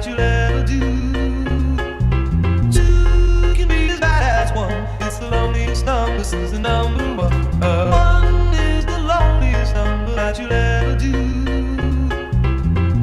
that you'll ever do. Two can be as bad as one. It's the loneliest number since the number one. One is the loneliest number that you'll ever do.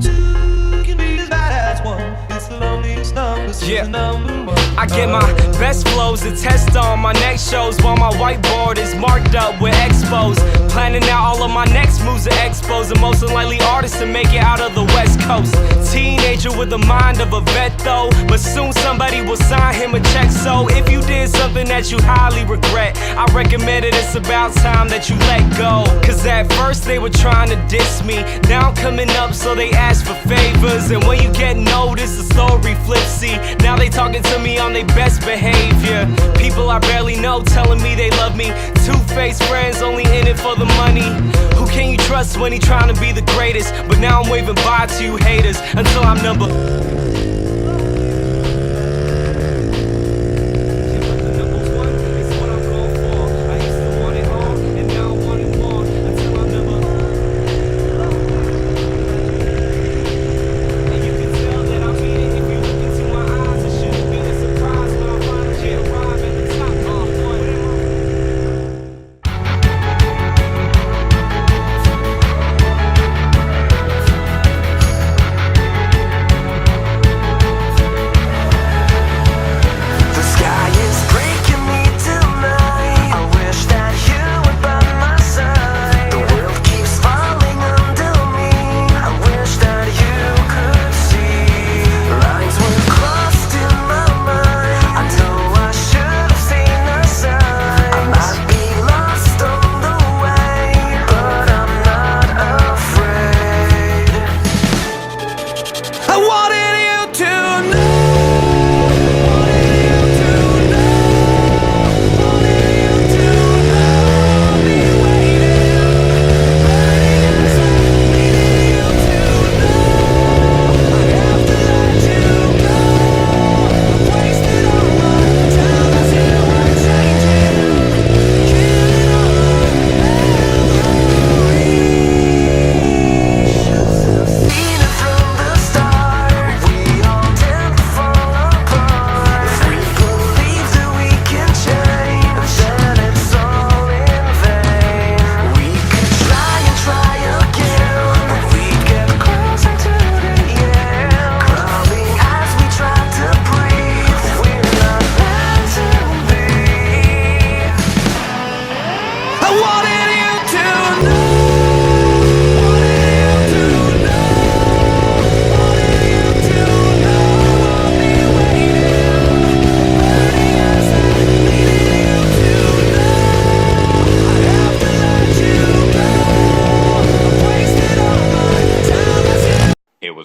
Two can be as bad as one. It's the loneliest number since the number one. I get my best flows to test on my next shows while my whiteboard is marked up with expos. Planning out all of my next moves to expos. The most unlikely artist to make it out of the West Coast. Teenager with the mind of a vet though, but soon somebody will sign him a check. So if you did something that you highly regret, I recommend it, it's about time that you let go. Cause at first they were trying to diss me, now I'm coming up so they ask for favors. And when you get noticed, the story flips. See, now they talking to me on their best behavior. People I barely know telling me they love me. Two-faced friends only in it for the money. Who can you trust when he trying to be the greatest? But now I'm waving bye to you haters until I'm number.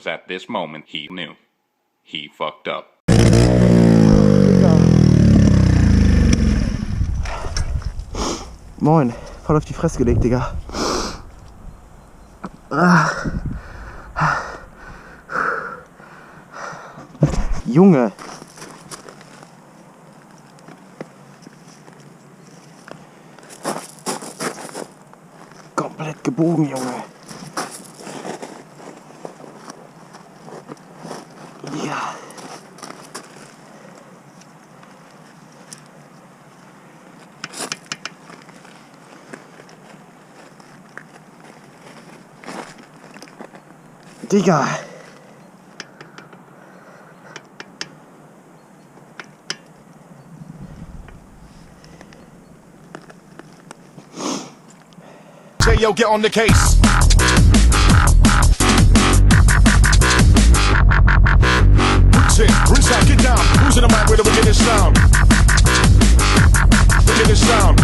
At this moment, he knew. He fucked up. Moin, voll auf die Fresse gelegt, Digga. Junge. Komplett gebogen, Junge. Ja. Digga. Yo, get on the case. Rinse out, get down. Who's in the mic with the wickedest sound? Wickedest sound.